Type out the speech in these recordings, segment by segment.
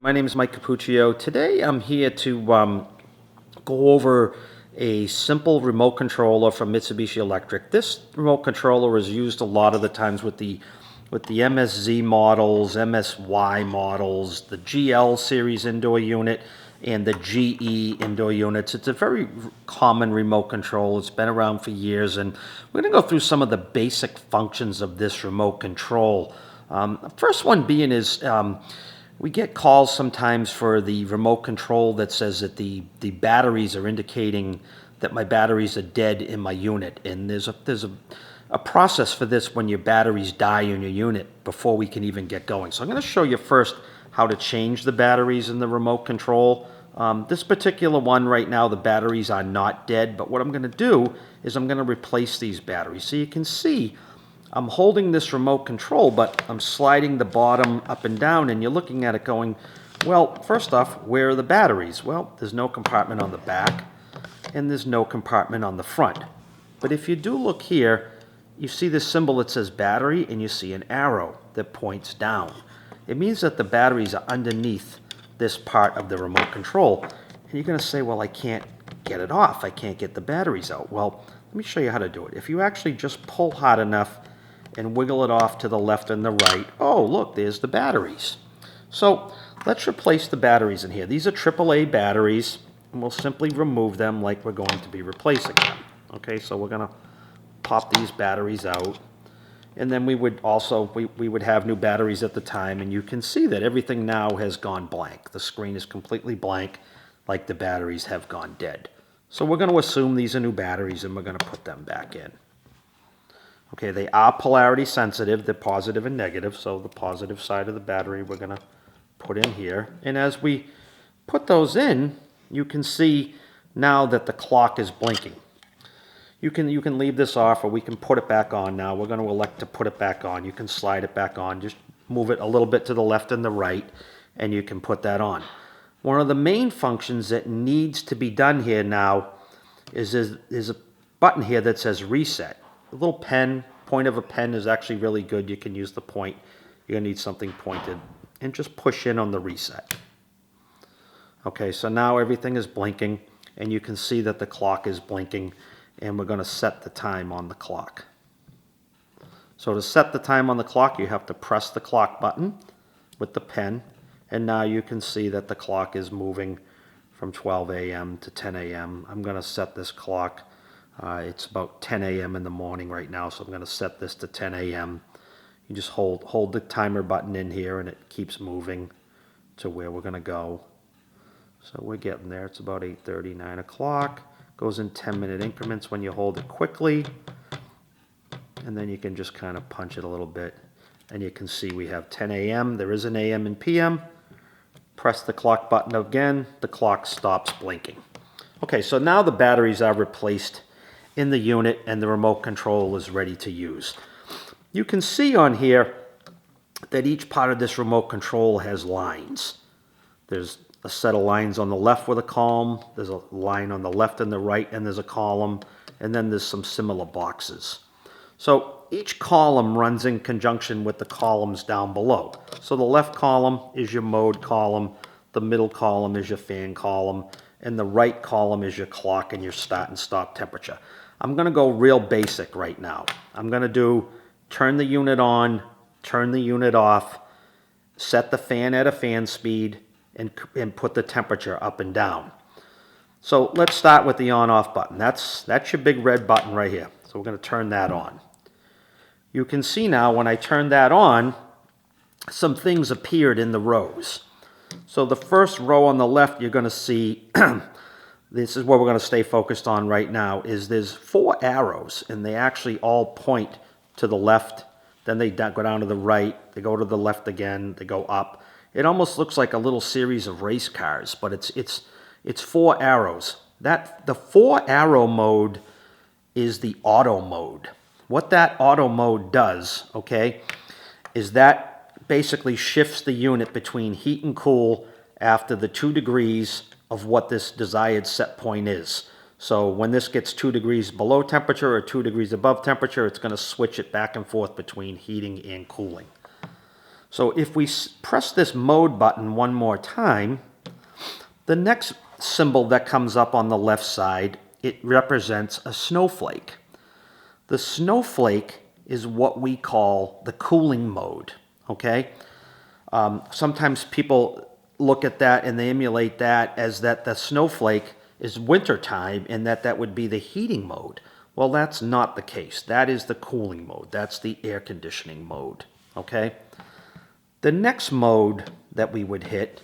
My name is Mike Cappuccio. Today I'm here to go over a simple remote controller from Mitsubishi Electric. This remote controller is used a lot of the times with the MSZ models, MSY models, the GL series indoor unit, and the GE indoor units. It's a very common remote control. It's been around for years, and we're going to go through some of the basic functions of this remote control. First one being is we get calls sometimes for the remote control that says that the batteries are indicating that my batteries are dead in my unit. And there's a process for this when your batteries die in your unit before we can even get going. So I'm going to show you first how to change the batteries in the remote control. This particular one right now, the batteries are not dead, but what I'm going to do is I'm going to replace these batteries. So you can see I'm holding this remote control, but I'm sliding the bottom up and down, and you're looking at it going, well, first off, where are the batteries? Well, there's no compartment on the back, and there's no compartment on the front. But if you do look here, you see this symbol that says battery, and you see an arrow that points down. It means that the batteries are underneath this part of the remote control. And you're going to say, well, I can't get it off. I can't get the batteries out. Well, let me show you how to do it. If you actually just pull hard enough and wiggle it off to the left and the right, oh, look, there's the batteries. So let's replace the batteries in here. These are AAA batteries, and we'll simply remove them like we're going to be replacing them. Okay, so we're going to pop these batteries out, and then we would also, we would have new batteries at the time, and you can see that everything now has gone blank. The screen is completely blank, like the batteries have gone dead. So we're going to assume these are new batteries, and we're going to put them back in. Okay, they are polarity sensitive. They're positive and negative, so the positive side of the battery we're going to put in here. And as we put those in, you can see now that the clock is blinking. You can leave this off, or we can put it back on now. We're going to elect to put it back on. You can slide it back on. Just move it a little bit to the left and the right, and you can put that on. One of the main functions that needs to be done here now is a button here that says reset. A little pen, point of a pen is actually really good. You can use the point. You're going to need something pointed. And just push in on the reset. Okay, so now everything is blinking, and you can see that the clock is blinking, and we're going to set the time on the clock. So to set the time on the clock, you have to press the clock button with the pen, and now you can see that the clock is moving from 12 a.m. to 10 a.m. I'm going to set this clock. It's about 10 a.m. in the morning right now, so I'm going to set this to 10 a.m. You just hold the timer button in here, and it keeps moving to where we're going to go. So we're getting there. It's about 8:30, 9 o'clock. Goes in 10-minute increments when you hold it quickly. And then you can just kind of punch it a little bit. And you can see we have 10 a.m. There is an a.m. and p.m. Press the clock button again. The clock stops blinking. Okay, so now the batteries are replaced in the unit, and the remote control is ready to use. You can see on here that each part of this remote control has lines. There's a set of lines on the left with a column, there's a line on the left and the right, and there's a column, and then there's some similar boxes. So each column runs in conjunction with the columns down below. So the left column is your mode column, the middle column is your fan column, and the right column is your clock and your start and stop temperature. I'm going to go real basic right now. I'm going to do turn the unit on, turn the unit off, set the fan at a fan speed, and put the temperature up and down. So let's start with the on-off button. That's your big red button right here. So we're going to turn that on. You can see now when I turn that on, some things appeared in the rows. So the first row on the left, you're going to see this is what we're going to stay focused on right now, is there's 4 arrows, and they actually all point to the left, then they go down to the right, they go to the left again, they go up. It almost looks like a little series of race cars, but it's 4 arrows. The 4 arrow mode is the auto mode. What that auto mode does, okay, is that basically shifts the unit between heat and cool after the 2 degrees of what this desired set point is. So when this gets 2 degrees below temperature or 2 degrees above temperature, it's going to switch it back and forth between heating and cooling. So if we press this mode button one more time, the next symbol that comes up on the left side, it represents a snowflake. The snowflake is what we call the cooling mode, okay? Sometimes people look at that and they emulate that as that the snowflake is wintertime and that would be the heating mode. Well, that's not the case. That is the cooling mode. That's the air conditioning mode, okay? The next mode that we would hit,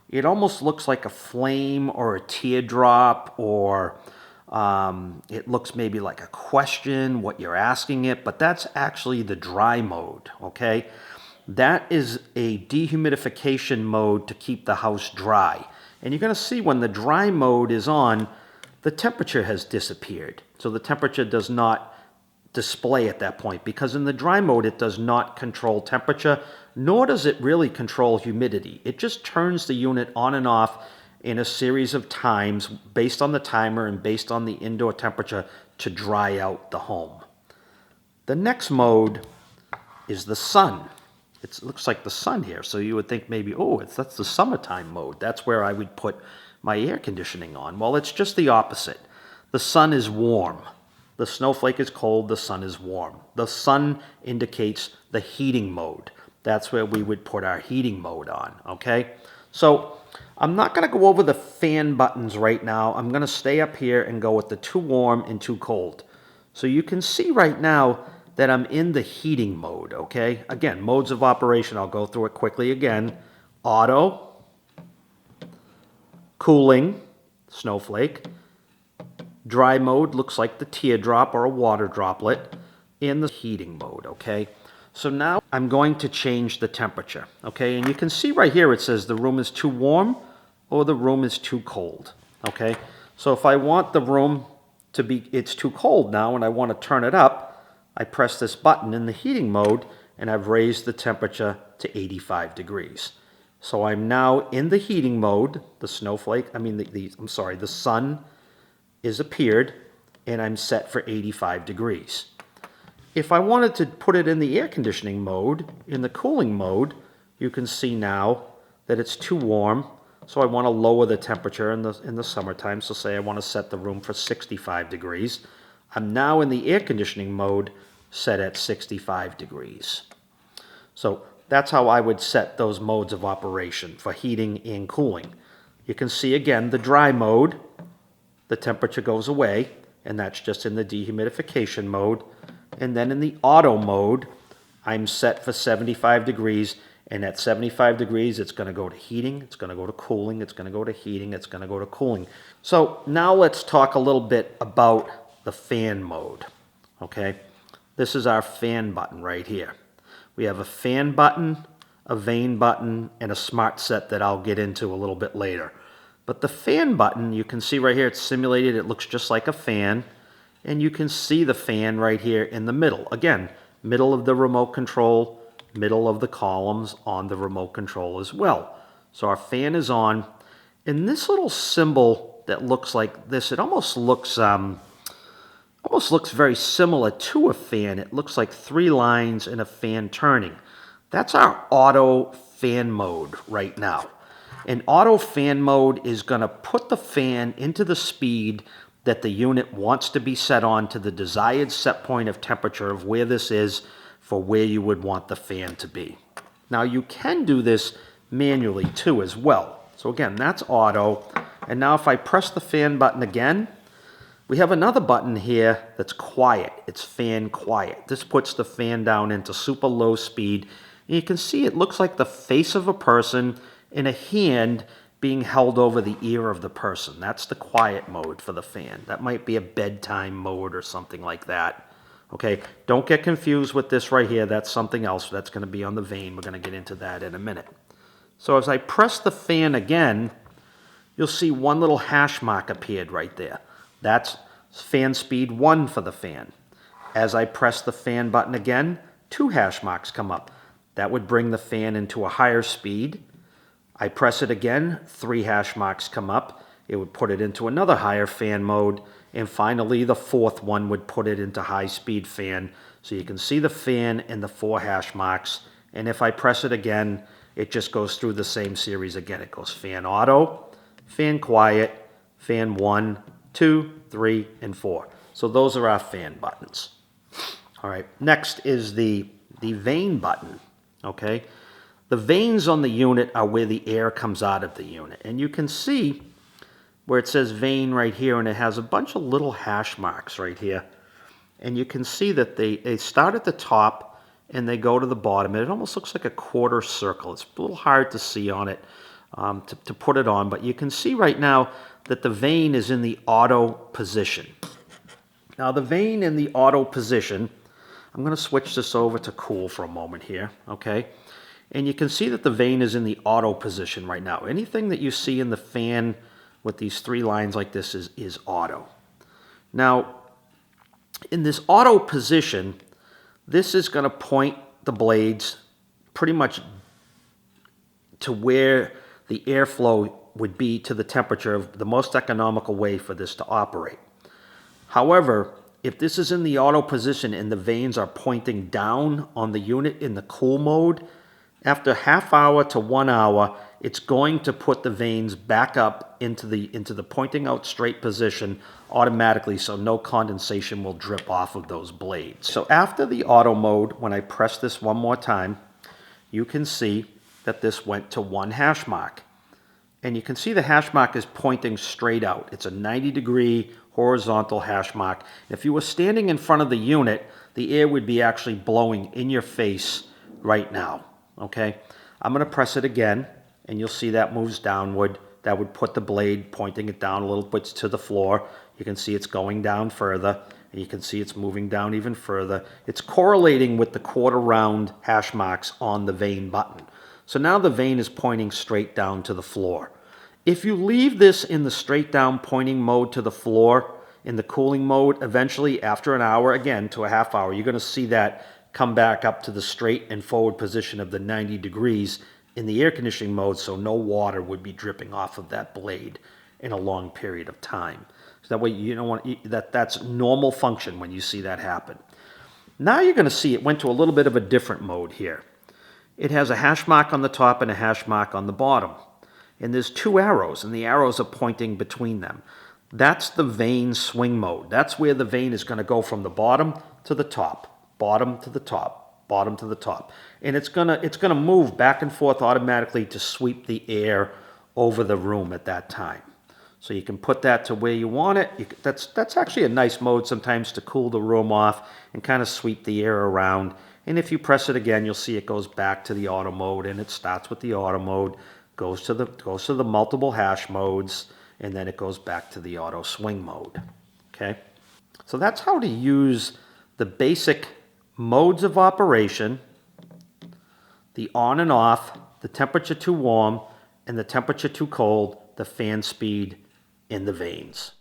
it almost looks like a flame or a teardrop, or it looks maybe like a question, what you're asking it, but that's actually the dry mode, okay? That is a dehumidification mode to keep the house dry. And you're going to see when the dry mode is on, the temperature has disappeared. So the temperature does not display at that point, because in the dry mode it does not control temperature, nor does it really control humidity. It just turns the unit on and off in a series of times based on the timer and based on the indoor temperature to dry out the home. The next mode is the sun. It looks like the sun here, so you would think maybe, oh, that's the summertime mode. That's where I would put my air conditioning on. Well, it's just the opposite. The sun is warm. The snowflake is cold, the sun is warm. The sun indicates the heating mode. That's where we would put our heating mode on, okay? So I'm not going to go over the fan buttons right now. I'm going to stay up here and go with the too warm and too cold. So you can see right now that I'm in the heating mode, okay? Again, modes of operation, I'll go through it quickly again. Auto, cooling, snowflake. Dry mode looks like the teardrop or a water droplet. In the heating mode, okay? So now I'm going to change the temperature, okay? And you can see right here it says the room is too warm or the room is too cold, okay? So if I want the room to be, it's too cold now and I want to turn it up, I press this button in the heating mode and I've raised the temperature to 85 degrees. So I'm now in the heating mode, the snowflake, the sun is appeared and I'm set for 85 degrees. If I wanted to put it in the air conditioning mode, in the cooling mode, you can see now that it's too warm, so I want to lower the temperature in the summertime. So say I want to set the room for 65 degrees. I'm now in the air conditioning mode, set at 65 degrees. So that's how I would set those modes of operation for heating and cooling. You can see again the dry mode, the temperature goes away, and that's just in the dehumidification mode. And then in the auto mode, I'm set for 75 degrees, and at 75 degrees, it's going to go to heating, it's going to go to cooling, it's going to go to heating, it's going to go to cooling. So now let's talk a little bit about the fan mode, okay? This is our fan button right here. We have a fan button, a Vane button, and a smart set that I'll get into a little bit later. But the fan button, you can see right here, it's simulated, it looks just like a fan. And you can see the fan right here in the middle. Again, middle of the remote control, middle of the columns on the remote control as well. So our fan is on. And this little symbol that looks like this, it almost looks very similar to a fan. It looks like 3 lines and a fan turning. That's our auto fan mode right now. And auto fan mode is going to put the fan into the speed that the unit wants to be set on to the desired set point of temperature of where this is for where you would want the fan to be. Now you can do this manually too as well. So again, that's auto. And now if I press the fan button again, we have another button here that's quiet. It's fan quiet. This puts the fan down into super low speed. And you can see it looks like the face of a person in a hand being held over the ear of the person. That's the quiet mode for the fan. That might be a bedtime mode or something like that. Okay, don't get confused with this right here. That's something else. That's going to be on the Vane. We're going to get into that in a minute. So as I press the fan again, you'll see one little hash mark appeared right there. That's fan speed 1 for the fan. As I press the fan button again, 2 hash marks come up. That would bring the fan into a higher speed. I press it again, 3 hash marks come up. It would put it into another higher fan mode. And finally, the 4th one would put it into high-speed fan. So you can see the fan and the 4 hash marks And if I press it again, it just goes through the same series again. It goes fan auto, fan quiet, fan 1, 2, 3, and 4. So those are our fan buttons. All right, next is the vane button, okay? The vanes on the unit are where the air comes out of the unit. And you can see where it says vane right here, and it has a bunch of little hash marks right here. And you can see that they start at the top and they go to the bottom. And it almost looks like a quarter circle. It's a little hard to see on it, to put it on. But you can see right now that the vane is in the auto position. Now the vane in the auto position, I'm going to switch this over to cool for a moment here, okay? And you can see that the vane is in the auto position right now. Anything that you see in the fan with these 3 lines like this is auto. Now, in this auto position, this is going to point the blades pretty much to where the airflow would be to the temperature of the most economical way for this to operate. However, if this is in the auto position and the vanes are pointing down on the unit in the cool mode, after half hour to 1 hour, it's going to put the vanes back up into the pointing out straight position automatically, so no condensation will drip off of those blades. So after the auto mode, when I press this one more time, you can see that this went to 1 hash mark. And you can see the hash mark is pointing straight out. It's a 90-degree horizontal hash mark. If you were standing in front of the unit, the air would be actually blowing in your face right now. Okay, I'm going to press it again, and you'll see that moves downward. That would put the blade pointing it down a little bit to the floor. You can see it's going down further, and you can see it's moving down even further. It's correlating with the quarter round hash marks on the vane button. So now the vane is pointing straight down to the floor. If you leave this in the straight down pointing mode to the floor, in the cooling mode, eventually after an hour, again to a half hour, you're going to see that come back up to the straight and forward position of the 90 degrees in the air conditioning mode, so no water would be dripping off of that blade in a long period of time. So that way you don't want that's normal function when you see that happen. Now you're going to see it went to a little bit of a different mode here. It has a hash mark on the top and a hash mark on the bottom. And there's 2 arrows, and the arrows are pointing between them. That's the vane swing mode. That's where the vane is going to go from the bottom to the top. Bottom to the top, bottom to the top. And it's gonna move back and forth automatically to sweep the air over the room at that time. So you can put that to where you want it. That's actually a nice mode sometimes to cool the room off and kind of sweep the air around. And if you press it again, you'll see it goes back to the auto mode, and it starts with the auto mode, goes to the multiple hash modes, and then it goes back to the auto swing mode. Okay? So that's how to use the basic modes of operation, the on and off, the temperature too warm, and the temperature too cold, the fan speed, and the vanes.